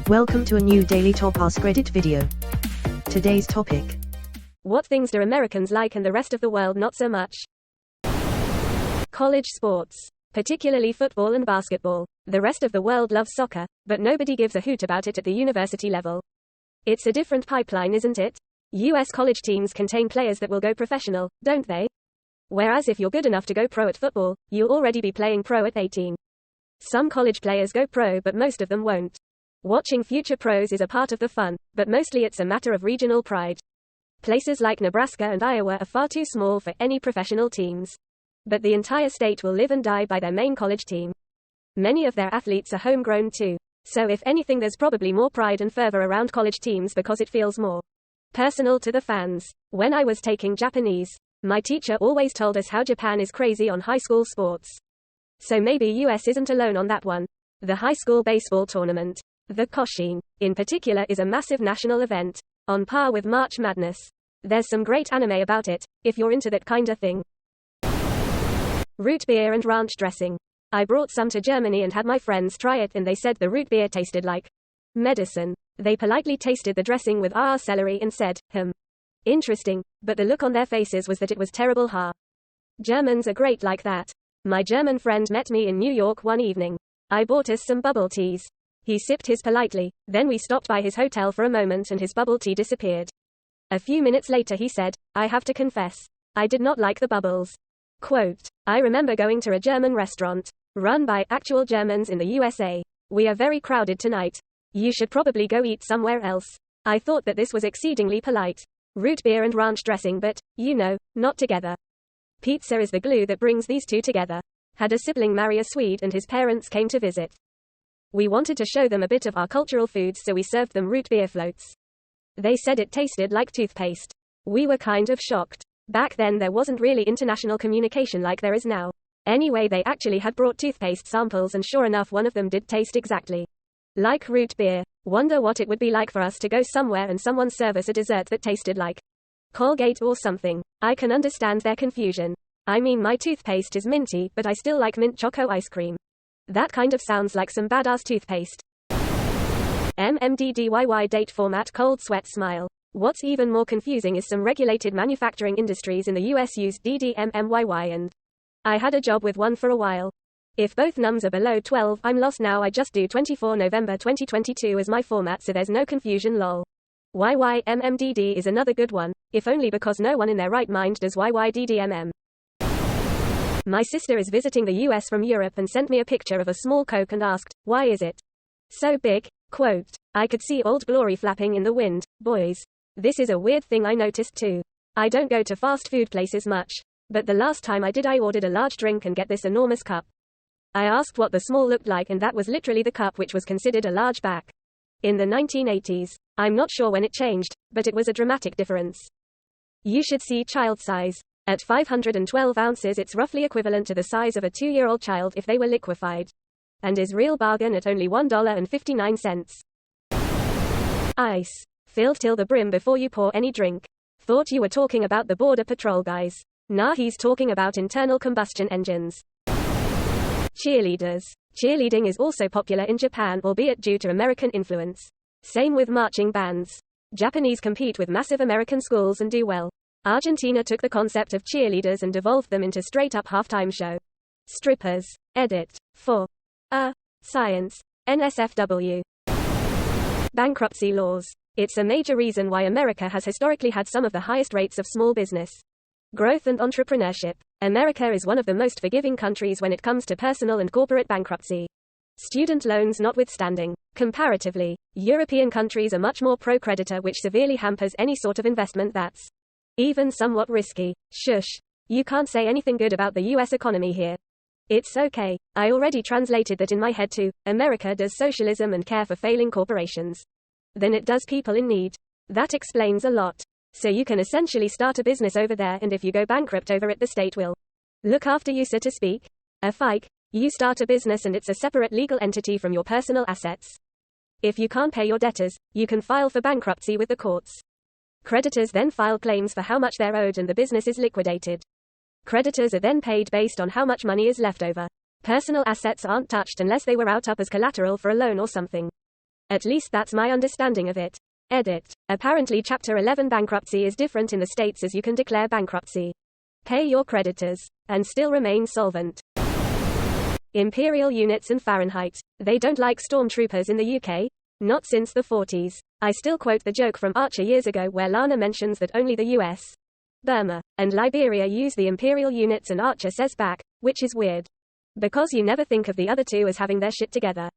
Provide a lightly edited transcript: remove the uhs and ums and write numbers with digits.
Welcome to a new Daily Top Askreddit video. Today's topic: what things do Americans like and the rest of the world not so much? College sports. Particularly football and basketball. The rest of the world loves soccer, but nobody gives a hoot about it at the university level. It's a different pipeline, isn't it? US college teams contain players that will go professional, don't they? Whereas if you're good enough to go pro at football, you'll already be playing pro at 18. Some college players go pro, but most of them won't. Watching future pros is a part of the fun, but mostly it's a matter of regional pride. Places like Nebraska and Iowa are far too small for any professional teams. But the entire state will live and die by their main college team. Many of their athletes are homegrown too. So if anything, there's probably more pride and fervor around college teams because it feels more personal to the fans. When I was taking Japanese, my teacher always told us how Japan is crazy on high school sports. So maybe US isn't alone on that one. The high school baseball tournament, the Koshien, in particular, is a massive national event, on par with March Madness. There's some great anime about it, if you're into that kinda thing. Root beer and ranch dressing. I brought some to Germany and had my friends try it, and they said the root beer tasted like medicine. They politely tasted the dressing with celery and said, interesting, but the look on their faces was that it was terrible. Germans are great like that. My German friend met me in New York one evening. I bought us some bubble teas. He sipped his politely, then we stopped by his hotel for a moment and his bubble tea disappeared. A few minutes later he said, I have to confess, I did not like the bubbles. Quote, I remember going to a German restaurant, run by actual Germans in the USA. We are very crowded tonight. You should probably go eat somewhere else. I thought that this was exceedingly polite. Root beer and ranch dressing, but, not together. Pizza is the glue that brings these two together. Had a sibling marry a Swede and his parents came to visit. We wanted to show them a bit of our cultural foods, so we served them root beer floats. They said it tasted like toothpaste. We were kind of shocked. Back then there wasn't really international communication like there is now. Anyway, they actually had brought toothpaste samples, and sure enough one of them did taste exactly like root beer. Wonder what it would be like for us to go somewhere and someone serve us a dessert that tasted like Colgate or something. I can understand their confusion. I mean, my toothpaste is minty, but I still like mint choco ice cream. That kind of sounds like some badass toothpaste. MMDDYY date format cold sweat smile. What's even more confusing is some regulated manufacturing industries in the US use DDMMYY, and I had a job with one for a while. If both nums are below 12, I'm lost now. I just do 24 November 2022 as my format, so there's no confusion. Lol. YYMMDD is another good one, if only because no one in their right mind does YYDDMM. My sister is visiting the US from Europe and sent me a picture of a small Coke and asked, why is it so big? Quote, I could see Old Glory flapping in the wind, boys. This is a weird thing I noticed too. I don't go to fast food places much, but the last time I did, I ordered a large drink and get this enormous cup. I asked what the small looked like, and that was literally the cup, which was considered a large back in the 1980s. I'm not sure when it changed, but it was a dramatic difference. You should see child size. At 512 ounces it's roughly equivalent to the size of a 2-year-old child if they were liquefied. And is real bargain at only $1.59. Ice. Filled till the brim before you pour any drink. Thought you were talking about the Border Patrol guys. Nah, he's talking about internal combustion engines. Cheerleaders. Cheerleading is also popular in Japan, albeit due to American influence. Same with marching bands. Japanese compete with massive American schools and do well. Argentina took the concept of cheerleaders and devolved them into straight-up halftime show. Strippers. Edit. For science. NSFW. Bankruptcy laws. It's a major reason why America has historically had some of the highest rates of small business growth and entrepreneurship. America is one of the most forgiving countries when it comes to personal and corporate bankruptcy. Student loans notwithstanding. Comparatively, European countries are much more pro-creditor, which severely hampers any sort of investment that's even somewhat risky. Shush. You can't say anything good about the US economy here. It's okay. I already translated that in my head too. America does socialism and care for failing corporations than it does people in need. That explains a lot. So you can essentially start a business over there, and if you go bankrupt over it, the state will look after you, so to speak. A fike. You start a business and it's a separate legal entity from your personal assets. If you can't pay your debtors, you can file for bankruptcy with the courts. Creditors then file claims for how much they're owed and the business is liquidated. Creditors are then paid based on how much money is left over. Personal assets aren't touched unless they were out up as collateral for a loan or something. At least that's my understanding of it. Edit. Apparently Chapter 11 bankruptcy is different in the states, as you can declare bankruptcy, pay your creditors, and still remain solvent. Imperial units and Fahrenheit. They don't like stormtroopers in the UK? Not since the 40s. I still quote the joke from Archer years ago where Lana mentions that only the US, Burma, and Liberia use the Imperial units, and Archer says back, which is weird, because you never think of the other two as having their shit together.